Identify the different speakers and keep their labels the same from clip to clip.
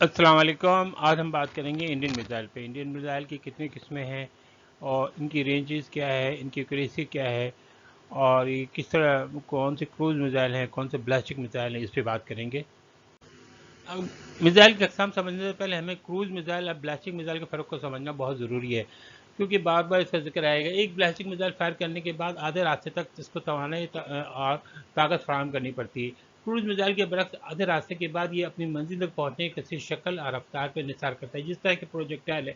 Speaker 1: अस्सलाम वालेकुम। आज हम बात करेंगे इंडियन मिसाइल पे। इंडियन मिसाइल की कितनी किस्में हैं और इनकी रेंजेस क्या है, इनकी एक्यूरेसी क्या है और ये किस तरह, कौन से क्रूज मिसाइल हैं, कौन से बैलिस्टिक मिसाइल हैं, इस पे बात करेंगे। अब मिसाइल की अक़साम समझने से पहले हमें क्रूज मिसाइल और बैलिस्टिक मिसाइल के फ़र्क को समझना बहुत ज़रूरी है, क्योंकि बार बार इसका जिक्र आएगा। एक बैलिस्टिक मिसाइल फायर करने के बाद आधे रास्ते तक इसको तवानाई और ताकत फराहम करनी पड़ती है। क्रूज मिसाइल के बरक्स आधे रास्ते के बाद ये अपनी मंजिल तक पहुंचने की किसी शक्ल और रफ्तार पर निसार करता है। जिस तरह के प्रोजेक्टाइल है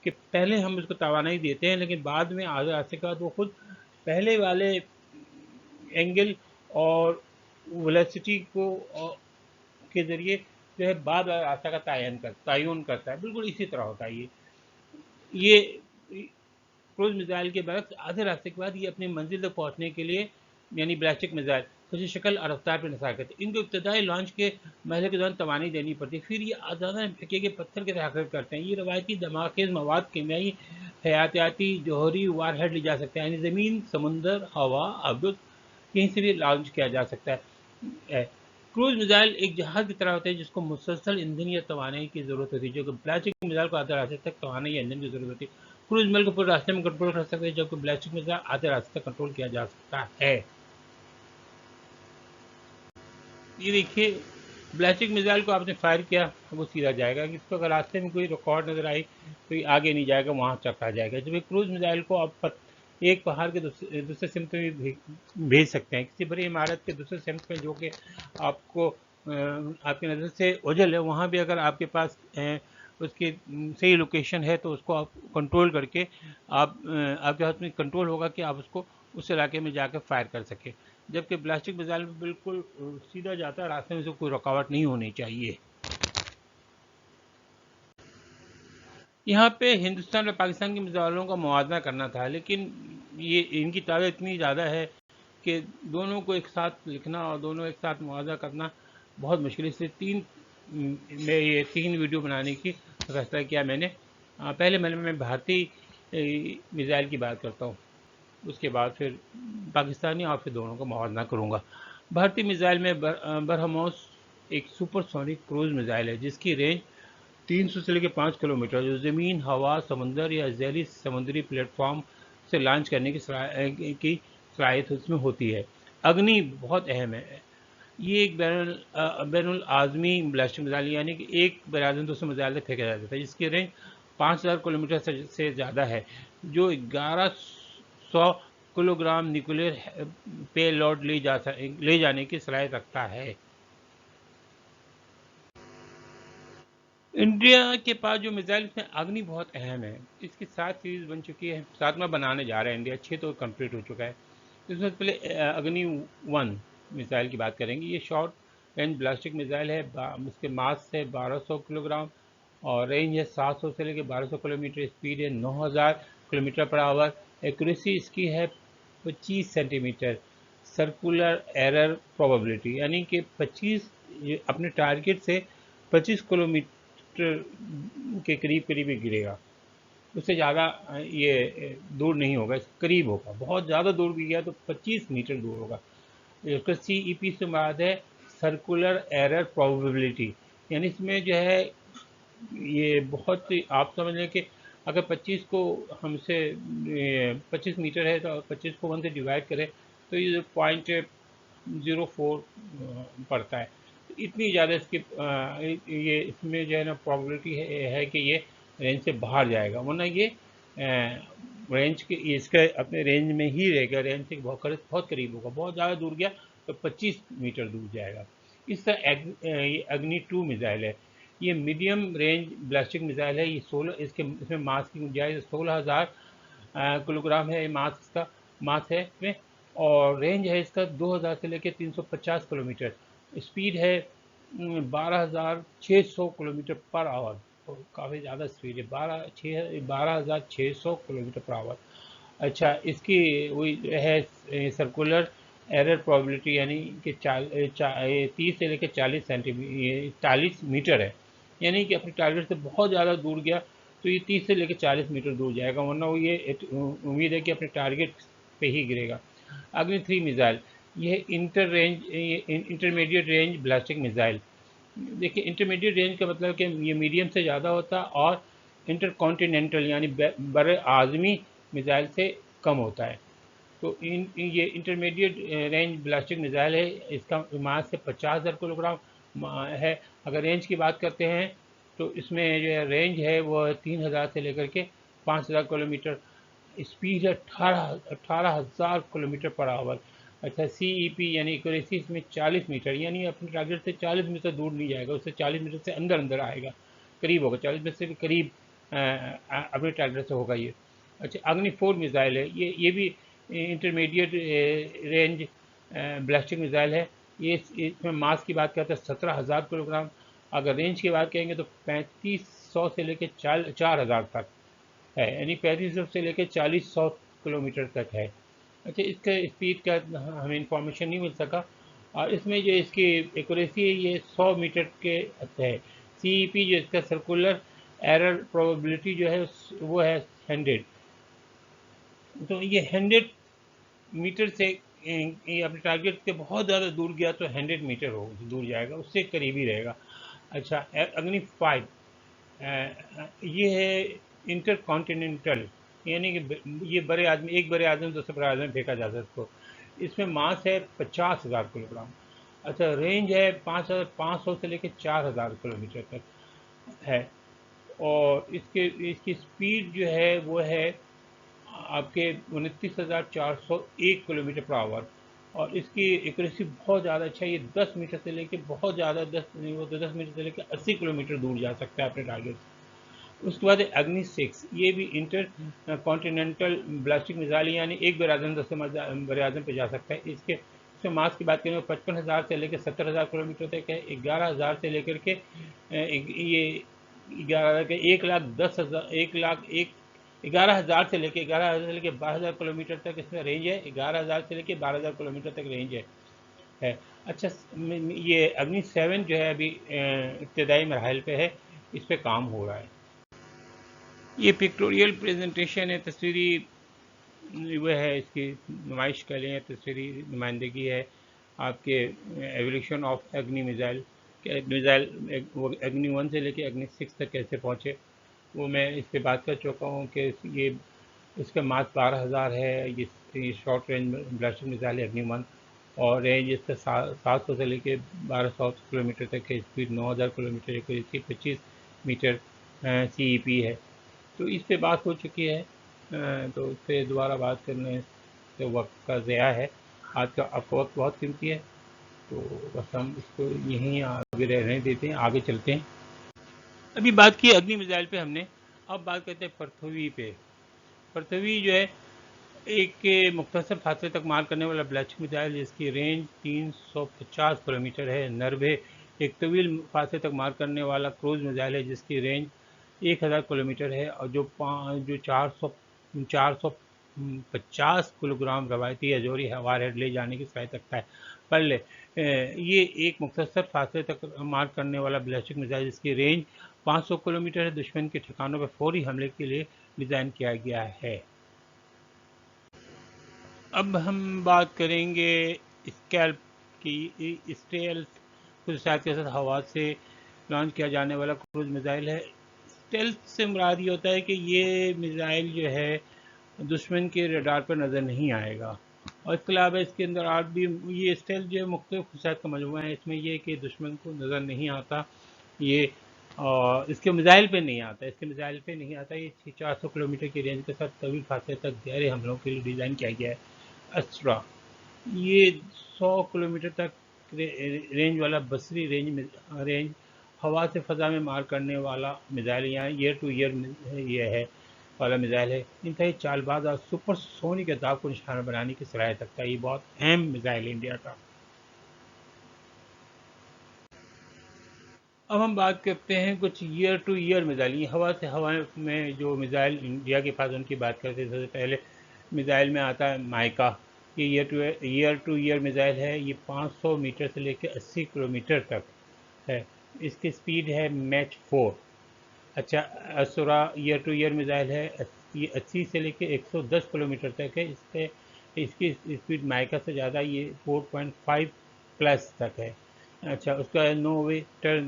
Speaker 1: कि पहले हम उसको तवानाई देते हैं, लेकिन बाद में आधे रास्ते के बाद वो खुद पहले वाले एंगल और वेलोसिटी को के ज़रिए जो है बाद वाले रास्ता का तयन करता है। बिल्कुल इसी तरह होता है ये क्रूज मिसाइल के बरक्स आधे रास्ते के बाद ये अपनी मंजिल तक पहुंचने के लिए, यानी बैलिस्टिक मिसाइल, किसी शक्ल और रफ्तार पर निसार करते हैं। इनको इब्तदाई लॉन्च के महल के दौरान तवानी देनी पड़ती है, फिर ये आज़ादा फेंके गए पत्थर की तरह हरकत करते हैं। ये रवायती धमाकेज़ मवाद, कीमियाई, हयातियाती, जौहरी वारहेड ली जा सकता है, यानी ज़मीन, समुंदर, हवा, आबद, कहीं से भी लॉन्च किया जा सकता है। क्रूज मिसाइल एक जहाज़ की तरह होते हैं जिसको मुसलसल ईंधन या तवानाई की ज़रूरत होती है, जो कि बैलिस्टिक मिसाइल को आधे रास्ते तक तवानाई या ईंधन की ज़रूरत होती है। क्रूज मिसाइल को पूरे रास्ते में कंट्रोल कर सकते हैं, जबकि बैलिस्टिक मिसाइल आधे रास्ते तक कंट्रोल किया जा सकता है। ये देखिए, बैलिस्टिक मिसाइल को आपने फायर किया, वो सीधा जाएगा। इसको अगर रास्ते में कोई रिकॉर्ड नज़र आई तो ये आगे नहीं जाएगा, वहाँ चकरा जाएगा। जबकि क्रूज मिसाइल को आप एक पहाड़ के दूसरे सिमत में भेज सकते हैं, किसी बड़ी इमारत के दूसरे सिमत में जो कि आपको आपकी नज़र से ओझल है, वहाँ भी अगर आपके पास उसकी सही लोकेशन है तो उसको आप कंट्रोल करके आपके हाथ में कंट्रोल होगा कि आप उसको उस इलाके में जाकर फायर कर सकें। जबकि बैलिस्टिक मिसाइल में बिल्कुल सीधा जाता है, रास्ते में से कोई रुकावट नहीं होनी चाहिए। यहाँ पे हिंदुस्तान और पाकिस्तान के मिसाइलों का मुआवजा करना था, लेकिन ये इनकी तादाद इतनी ज़्यादा है कि दोनों को एक साथ लिखना और दोनों एक साथ मुआवजा करना बहुत मुश्किल है। इसलिए ये तीन वीडियो बनाने की फैसला किया मैंने। पहले मैं भारतीय मिसाइल की बात करता हूँ, उसके बाद फिर पाकिस्तानी और फिर दोनों का मुआवजा करूँगा। भारतीय मिसाइल में बरहमोस एक सुपरसोनिक क्रूज मिसाइल है जिसकी रेंज 300 से लेकर 5 किलोमीटर, जो ज़मीन, हवा, समंदर या जैली समुद्री प्लेटफॉर्म से लॉन्च करने की सलाहियत उसमें होती है। अग्नि बहुत अहम है। ये एक बैनुल आज़मी बैलिस्टिक मिसाइल, यानी कि एक बैराज़न दूसरे मिसाइल से फेंका जाता है, जिसकी रेंज 5000 किलोमीटर से ज़्यादा है, जो 1100 किलोग्राम न्यूक्लियर पे लोड ले जाने की सलाहियत रखता है। इंडिया के पास जो मिसाइल, इसमें अग्नि बहुत अहम है। इसकी 7 सीरीज बन चुकी है, 7वां बनाने जा रहा है इंडिया, 6 तो कंप्लीट हो चुका है। इसमें पहले अग्नि 1 मिसाइल की बात करेंगे। ये शॉर्ट रेंज बैलिस्टिक मिसाइल है। इसके मास है 1200 किलोग्राम और रेंज है 700 से लेकर 1200 किलोमीटर। स्पीड है 9000 किलोमीटर पर आवर। एक्यूरेसी इसकी है 25 सेंटीमीटर। सर्कुलर एरर प्रोबेबिलिटी, यानी कि 25 अपने टारगेट से 25 किलोमीटर के करीब करीब ही गिरेगा, उससे ज़्यादा ये दूर नहीं होगा, करीब होगा। बहुत ज़्यादा दूर भी गया तो 25 मीटर दूर होगा। इसका CEP से मुराद है सर्कुलर एरर प्रोबेबिलिटी, यानी इसमें जो है ये बहुत आप समझ लें कि अगर 25 को हमसे 25 मीटर है तो 25 को 1 से डिवाइड करें तो ये 0.04 पड़ता है। तो इतनी ज़्यादा इसकी ये इसमें जो है ना प्रोबेबिलिटी है कि ये रेंज से बाहर जाएगा, वरना ये रेंज के इसके अपने रेंज में ही रहेगा। रेंज से बहुत करीब होगा। बहुत ज़्यादा दूर गया तो 25 मीटर दूर जाएगा। इस तरह ये अग्नि 2 मिसाइल है। ये मीडियम रेंज बैलिस्टिक मिसाइल है। ये 16 इसमें मास की गुंजाइश 16,000 किलोग्राम है। मास है इसमें, और रेंज है इसका 2000 से लेकर 350 किलोमीटर। स्पीड है 12,600 किलोमीटर पर आवर। तो काफ़ी ज़्यादा स्पीड है, 12,600 किलोमीटर पर आवर। अच्छा, इसकी वही है सर्कुलर एरर प्रोबेबिलिटी, यानी कि 30 से लेकर 40 मीटर है, यानी कि अपने टारगेट से बहुत ज़्यादा दूर गया तो ये 30 से लेकर 40 मीटर दूर जाएगा, वरना वो ये उम्मीद है कि अपने टारगेट पे ही गिरेगा। अग्नि 3 मिसाइल, यह इंटरमीडिएट रेंज बैलिस्टिक मिसाइल। देखिए इंटरमीडिएट रेंज का मतलब कि ये मीडियम से ज़्यादा होता है और इंटरकॉन्टिनेंटल यानी बर आज़मी मिसाइल से कम होता है। तो ये इंटरमीडिएट रेंज बैलिस्टिक मिसाइल है। इसका मास से 50,000 किलोग्राम है। अगर रेंज की बात करते हैं तो इसमें जो है रेंज है वो 3,000 से लेकर के 5,000 किलोमीटर। स्पीड है 18,000 किलोमीटर पर आवर। अच्छा, CEP यानी एक्यूरेसी इसमें 40 मीटर, यानी अपने टारगेट से 40 मीटर दूर नहीं जाएगा, उससे 40 मीटर से अंदर अंदर आएगा, करीब होगा, 40 मीटर से भी करीब अपने टारगेट से होगा ये। अच्छा, अग्नि 4 मिसाइल है, ये भी इंटरमीडिएट रेंज बैलिस्टिक मिसाइल है। ये इसमें मास की बात करते हैं 17,000 किलोग्राम। अगर रेंज की बात करेंगे तो 3500 से लेकर 4,000 तक है, यानी 3500 से लेकर 40,100 किलोमीटर तक है। अच्छा, इसका स्पीड का हमें इंफॉर्मेशन नहीं मिल सका। और इसमें जो इसकी एक्यूरेसी है ये 100 मीटर के है। CEP जो इसका सर्कुलर एरर प्रोबेबिलिटी जो है वो है 100। तो ये 100 मीटर से ये अपने टारगेट के बहुत ज़्यादा दूर गया तो 100 मीटर हो दूर जाएगा, उससे करीब ही रहेगा। अच्छा, अग्नि 5 ये है इंटर कॉन्टिनेंटल, यानी कि ये बड़े आदमी, एक बड़े आदमी दूसरे बड़े आदमी फेंका जाता है इसको। इसमें मास है 50,000 किलोग्राम। अच्छा, रेंज है 5,500 से लेकर 4,000 किलोमीटर तक है। और इसकी स्पीड जो है वो है आपके 29,401 किलोमीटर पर आवर। और इसकी एक्यूरेसी बहुत ज़्यादा अच्छा है, ये 10 मीटर से लेकर बहुत ज़्यादा, 10 नहीं वो तो 10 मीटर से लेकर 80 किलोमीटर दूर जा सकता है अपने टारगेट से। उसके बाद है अग्नि 6, ये भी इंटर कॉन्टिनेंटल ब्लास्टिक मिसाइल, यानी एक बड़े आजम दूसरे बड़े आजम पे जा सकता है। इसमें मास की बात करें तो 55,000 से लेकर 70,000 किलोमीटर तक है। 11,000 से लेकर के ये 11 के 1,10,000 11,000 से लेकर 12,000 किलोमीटर तक इसमें रेंज है। 11,000 से लेकर 12,000 किलोमीटर तक रेंज है। अच्छा, ये अग्नि 7 जो है अभी इब्तदाई मरहल पे है, इस पर काम हो रहा है। ये पिक्टोरियल प्रेजेंटेशन है, तस्वीरी वो है, इसकी नुमाइश कर लें, तस्वीरी नुमाइंदगी है आपके एवोल्यूशन ऑफ अग्नि मिसाइल। वो अग्नि 1 से लेके अग्नि 6 तक कैसे पहुँचे, वो मैं इस पर बात कर चुका हूँ कि ये इसका मास 12,000 है। ये शॉर्ट रेंज ब्लास्टिक मिसाइल है अग्नि 1, और रेंज इसका 700 से लेके 1,200 किलोमीटर तक है। स्पीड 9,000 किलोमीटर है, इसकी 25 मीटर CEP है। तो इस पे बात हो चुकी है, तो इस पर दोबारा बात करने से वक्त का ज़या है। आज का आपका वक्त बहुत कीमती है, तो बस हम इसको यहीं आगे रहने देते हैं, आगे चलते हैं। अभी बात की अग्नि मिसाइल पे हमने, अब बात करते हैं पृथ्वी पे। पृथ्वी जो है एक मुख्तसर फासले तक मार करने वाला बैलिस्टिक मिसाइल, जिसकी रेंज 350 किलोमीटर है। नरभे एक तवील फासले तक मार करने वाला क्रूज मिसाइल है, जिसकी रेंज 1,000 किलोमीटर है और जो 450 किलोग्राम रवायती अजोरी हवार हेड ले जाने की सलाहियत रखता है। पर ये एक मुख्तसर फासले तक मार करने वाला बैलिस्टिक मिसाइल, जिसकी रेंज 500 किलोमीटर है, दुश्मन के ठिकानों पर फौरी हमले के लिए डिज़ाइन किया गया है। अब हम बात करेंगे स्कैल्प की। स्टेल्थ खुदसात के साथ हवा से लॉन्च किया जाने वाला क्रूज मिसाइल है। स्टेल्थ से मुराद ये होता है कि ये मिसाइल जो है दुश्मन के रडार पर नज़र नहीं आएगा, और इसके अलावा इसके अंदर और भी ये स्टेल्थ जो है मुख्तलिफ खुदसात का मजमूआ है। इसमें यह कि दुश्मन को नज़र नहीं आता, ये और इसके मिसाइल पे नहीं आता, ये 400 किलोमीटर की रेंज के साथ तवील फासले तक गहरे हमलों के लिए डिज़ाइन किया गया है। अस्त्रा, ये 100 किलोमीटर तक रेंज वाला बसरी रेंज हवा से फ़ज़ा में मार करने वाला मिसाइल, यहाँ ईयर टू ईयर ये है वाला मिसाइल है। इंतहाई चालबाज और सुपरसोनिक अहदाफ को निशाना बनाने की सलाहियत रखता है। ये बहुत अहम मिसाइल है इंडिया का। अब हम बात करते हैं कुछ ईयर टू ईयर मिसाइल, ये हवा से हवा में जो मिसाइल इंडिया के पास, उनकी बात करते हैं। सबसे पहले मिसाइल में आता है माइका। ये ईयर टू ईयर मिसाइल है। ये 500 मीटर से लेकर 80 किलोमीटर तक है। इसकी स्पीड है मैच 4। अच्छा, असुरा ईयर टू ईयर मिसाइल है। ये 80 से लेकर 110 किलोमीटर तक है। इसकी स्पीड माइका से ज़्यादा, ये 4.5 प्लस तक है। अच्छा, उसका है नोवेटर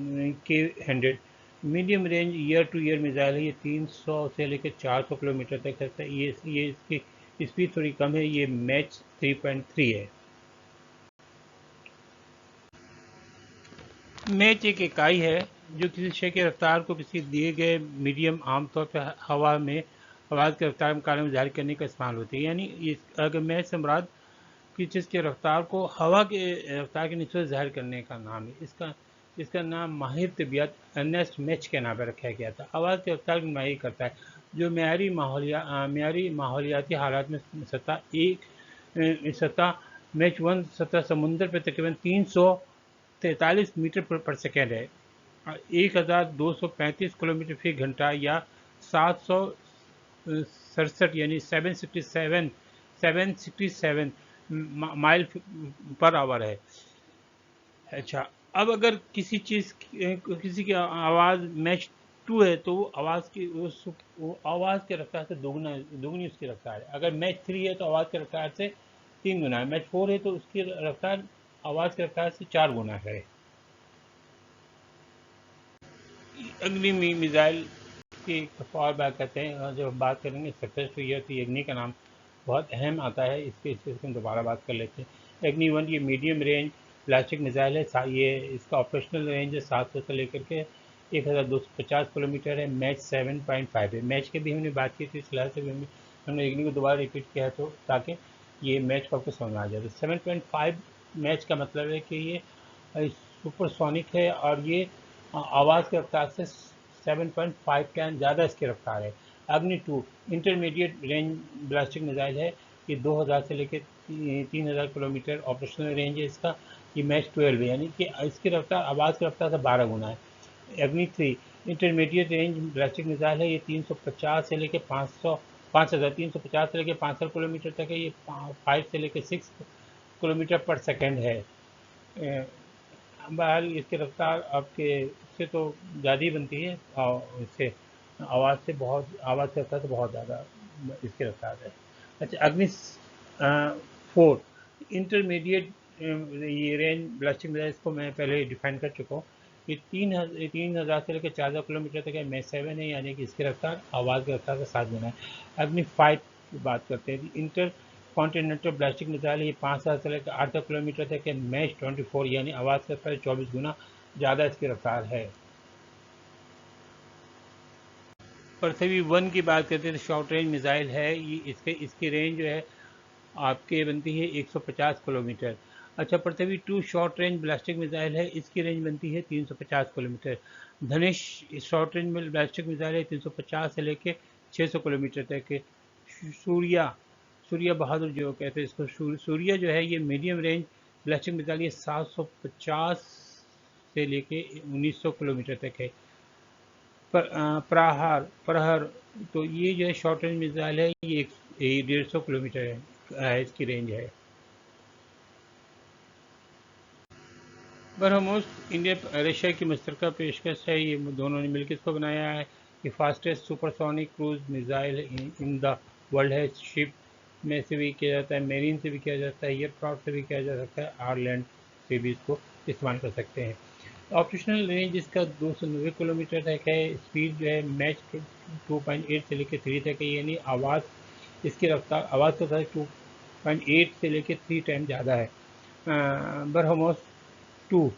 Speaker 1: K-100। Medium range year to air missile है, ये 300 से लेकर 400 किलोमीटर तक चलता है। ये इसकी स्पीड थोड़ी कम है, ये मैच 3.3 है। मैच एक इकाई है जो किसी शय की रफ्तार को किसी दिए गए मीडियम, आमतौर पर हवा में आवाज़ की रफ्तार के मुकाबले में जाहिर करने का इस्तेमाल होती है। यानी अगर मैच से मुराद किसी चीज़ की रफ्तार को हवा के रफ्तार के निस्बत जाहिर करने का नाम है। इसका नाम माहिर तिब्बत अर्नेस्ट मैच के नाम पर रखा गया था। आवाज़ की रफ्तार की नुमाइश करता है जो मेयारी माहौलियाती हालात में सतह मैच वन सतह समुंदर पर तकरीबन 343 मीटर पर सेकेंड है। 1235 किलोमीटर फी घंटा या 767 यानी 767 माइल पर आवर है। अच्छा, अब अगर किसी की आवाज़ मैच टू है तो वो आवाज़ की रफ्तार से दोगुनी उसकी रफ्तार है। अगर मैच थ्री है तो आवाज़ की रफ्तार से 3 गुना है। मैच फोर है तो उसकी रफ्तार आवाज़ की रफ्तार से 4 गुना है। अग्नि मिसाइल की और बात करते हैं, और जब बात करेंगे सक्सेस टू ईयर तो अग्नि का नाम बहुत अहम आता है। इसके हम दोबारा बात कर लेते हैं। अग्नि वन ये मीडियम रेंज प्लास्टिक मिसाइल है। ये इसका ऑपरेशनल रेंज है 700 से लेकर के 1250 किलोमीटर है। मैच 7.5 है। मैच की भी हमने बात की थी, इस लिहाज से भी हमने अग्नि को दोबारा रिपीट किया है तो ताकि ये मैच को आपको समझ आ जाए। तो 7.5 मैच का मतलब है कि ये सुपरसोनिक है और ये आवाज़ की रफ्तार से 7.5 का ज़्यादा इसकी रफ्तार है। अग्नि टू इंटरमीडिएट रेंज ब्लास्टिक मिसाइल है। ये 2000 से लेकर 3000 किलोमीटर ऑपरेशनल रेंज है इसका। ये मैच 12 है, यानी कि इसकी रफ्तार आवाज़ की रफ्तार से 12 गुना है। अग्नि थ्री इंटरमीडिएट रेंज ब्लास्टिक मिसाइल है। ये 350 से लेकर 5,000 350 से लेकर 500 किलोमीटर तक है। ये 5 से लेकर 6 किलोमीटर पर सेकेंड है। बहरहाल इसकी रफ्तार आपके इससे तो ज़्यादा ही बनती है, और इससे आवाज़ की रफ्तार से बहुत ज़्यादा इसकी रफ्तार है। अच्छा, अग्नि फोर इंटरमीडिएट ये रेंज ब्लास्टिक मिसाइल, इसको मैं पहले डिफाइन कर चुका हूँ। ये 3,000 से लेकर 4,000 किलोमीटर तक है। मैच 7 है, यानी कि इसकी रफ्तार आवाज़ की रफ्तार से 7 गुना है। अग्नि फाइव की बात करते हैं। इंटर कॉन्टिनेंटल ब्लास्टिक मिसाइल ये 5,000 से लेकर 8,000 किलोमीटर तक है। मैच 24 यानी आवाज़ की रफ्तार 24 गुना ज़्यादा इसकी रफ्तार है। पृथ्वी वन की बात करते हैं तो शॉर्ट रेंज मिसाइल है। ये इसकी रेंज जो है आपके बनती है 150 किलोमीटर। अच्छा, पृथ्वी टू शॉर्ट रेंज ब्लास्टिक मिसाइल है। इसकी रेंज बनती है 350 किलोमीटर। धनेश शॉर्ट रेंज में ब्लास्टिक मिसाइल है, 350 से लेकर 600 किलोमीटर तक के। सूर्या सूर्या बहादुर जो कहते हैं इसको, सूर्या जो है ये मीडियम रेंज ब्लास्टिक मिसाइल, ये 750 से लेके 1900 किलोमीटर तक है। प्रहर तो ये जो है शॉर्ट रेंज मिसाइल है, ये 150 किलोमीटर है इसकी रेंज है। ब्रह्मोस इंडिया रशिया की मुश्तरका पेशकश है। ये दोनों ने मिलकर इसको बनाया है। ये fastest supersonic cruise missile in the world है। शिप में से भी किया जाता है, मेरीन से भी किया जाता है, एयरक्राफ्ट से भी किया जा सकता है, और लैंड से भी इसको इस्तेमाल कर सकते हैं। ऑपरेशनल रेंज इसका 290 किलोमीटर तक है। स्पीड जो है मैच 2.8 से लेकर 3 तक है, यानी इसकी रफ्तार आवाज़ के साथ 2.8 से लेकर 3 टाइम ज़्यादा है। BrahMos to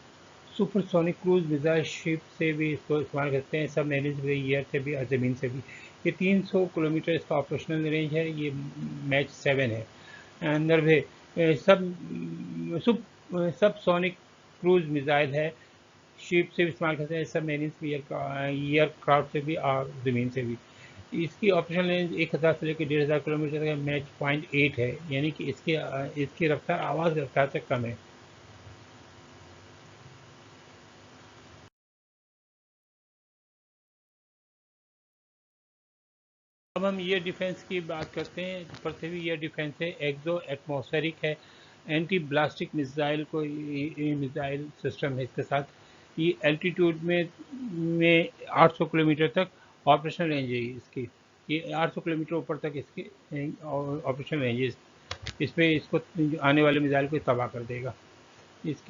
Speaker 1: supersonic cruise missile ship से भी इसको इस्तेमाल करते हैं, सब मेरीन से भी, एयर से भी और ज़मीन से भी। ये 300 किलोमीटर इसका ऑपरेशनल रेंज है। ये मैच 7 है। नर्वे सब सोनिक क्रूज मिसाइल है। शिप से भी इस्तेमाल करते हैं, सब मेरीन से भी, एयरक्राफ्ट से भी और ज़मीन से भी। इसकी ऑपरेशनल रेंज 1000 से लेकर 1,500 किलोमीटर का मैच 0.8 है, यानी कि इसकी रफ्तार आवाज़ की रफ्तार से कम है। अब हम एयर डिफेंस की बात करते हैं। पृथ्वी एयर डिफेंस है, एक्सो एटमॉस्फेरिक है, एंटी ब्लास्टिक मिसाइल मिसाइल सिस्टम है इसके साथ। ये एल्टीट्यूड में 800 किलोमीटर तक ऑपरेशन रेंज है इसकी। ये 800 किलोमीटर ऊपर तक इसकी ऑपरेशन रेंज है। इस पे इसको आने वाले मिसाइल को तबाह कर देगा। इस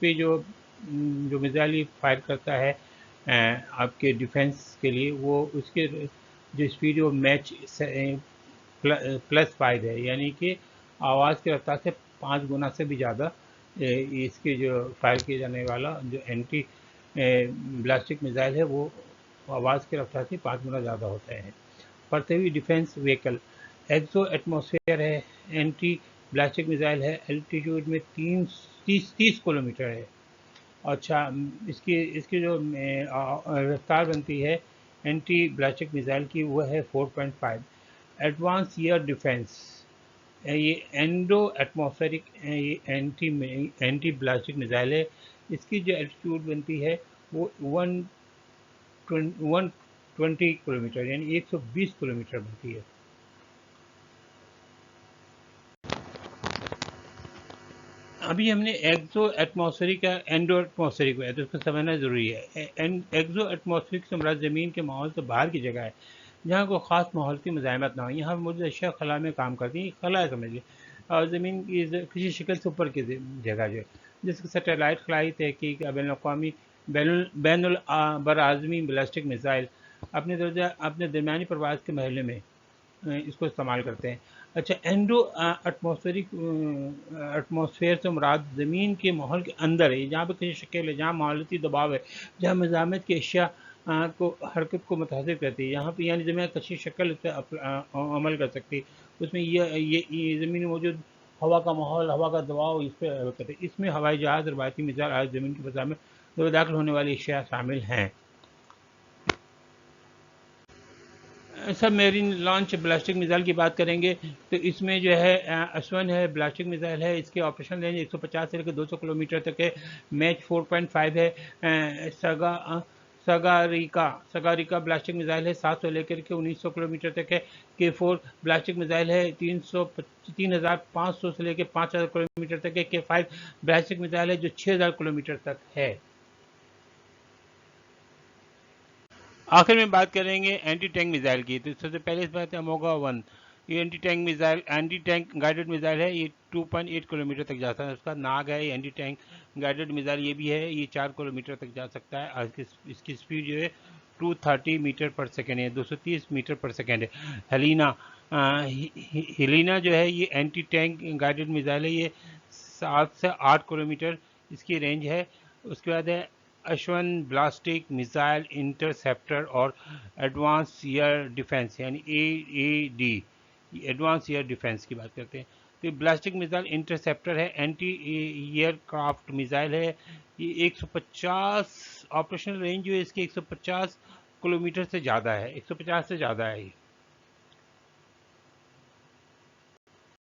Speaker 1: पे जो जो मिसाइल ये फायर करता है आपके डिफेंस के लिए, वो उसके जो स्पीड है वो मैच +5 है, यानी कि आवाज़ की रफ्तार से 5 गुना से भी ज़्यादा इसके जो फायर किया जाने वाला जो एंटी ब्लास्टिक मिसाइल है वो आवाज़ की रफ्तार से 5 गुना ज़्यादा होता है। पृथ्वी डिफेंस व्हीकल एक्सो एटमॉस्फेयर है, एंटी ब्लास्टिक मिसाइल है, एल्टीट्यूड में 30 किलोमीटर है। अच्छा, इसकी इसकी जो रफ्तार बनती है एंटी ब्लास्टिक मिसाइल की वो है 4.5। एडवांस एयर डिफेंस, ये एंडो एटमॉस्फेरिक एंटी ब्लास्टिक मिसाइल है। इसकी जो एल्टीट्यूड बनती है वो 120 किलोमीटर यानी 120 किलोमीटर बनती है। अभी हमने एक्सो एटमॉस्फेरिक का एंडो एटमॉस्फेरिक है, तो उसको समझना ज़रूरी है। एक्सो एटमॉस्फेरिक से मुराद ज़मीन के माहौल से बाहर की जगह है, जहाँ कोई ख़ास माहौल की मज़ाहमत ना हो। यहाँ मौजूद अशिया खला में काम करती हैं, खला है समझ लीजिए, और ज़मीन की किसी शक्ल से ऊपर की जगह जो है, जिसके सैटेलाइट खलाई तहकीक बैन अवी बैनुल बरआज़मी बैलिस्टिक मिसाइल अपने दरमियानी प्रवास के महल्ले में इसको इस्तेमाल करते हैं। अच्छा, एंडो एटमॉस्फेयर से मुराद ज़मीन के माहौल के अंदर है, जहाँ पे किसी शक्ल है, जहाँ माहौलती दबाव है, जहाँ मज़ाहमत की अशिया को हरकत को मुतासिर करती है, यहाँ पे यानी ज़मीन किसी शक्ल से अमल कर सकती है, उसमें ये ज़मीन में मौजूद हवा का माहौल, हवा का दबाव इस पर करते हैं। इसमें हवाई जहाज़, रवायती मिसाइल आज ज़मीन की फ़ज़ा में दाखिल होने वाली अशिया शामिल हैं। सब मेरीन लॉन्च ब्लास्टिक मिसाइल की बात करेंगे तो इसमें जो है अश्वन है, ब्लास्टिक मिसाइल है, इसके ऑपरेशन रेंज 150 से लेकर 200 किलोमीटर तक है। मैच 4.5 है। सगारिका ब्लास्टिक मिसाइल है, 700 लेकर के 1900 किलोमीटर तक है। K4 ब्लास्टिक मिसाइल है, 3500 से लेकर 5000 किलोमीटर तक है। K5 ब्लास्टिक मिसाइल है जो 6000 किलोमीटर तक है। आखिर में बात करेंगे एंटी टैंक मिसाइल की, तो सबसे पहले इस बात है अमोगा 1। ये एंटी टैंक गाइडेड मिसाइल है, ये 2.8 किलोमीटर तक जाता है। उसका नाग है, ये एंटी टैंक गाइडेड मिसाइल ये भी है, ये 4 किलोमीटर तक जा सकता है। और इसकी स्पीड जो है 230 मीटर पर सेकेंड है, 230 मीटर पर सेकेंड है। हेलिना जो है ये एंटी टैंक गाइडेड मिसाइल है, ये 7 से 8 किलोमीटर इसकी रेंज है। उसके बाद है अश्वन ब्लास्टिक मिसाइल इंटरसेप्टर और एडवांस एयर डिफेंस यानी AAD, एडवांस एयर डिफेंस की बात करते हैं। तो ब्लास्टिक मिसाइल इंटरसेप्टर है, एंटी एयरक्राफ्ट मिसाइल है। ये 150 ऑपरेशनल रेंज जो है इसकी 150 किलोमीटर से ज़्यादा है, 150 से ज़्यादा है।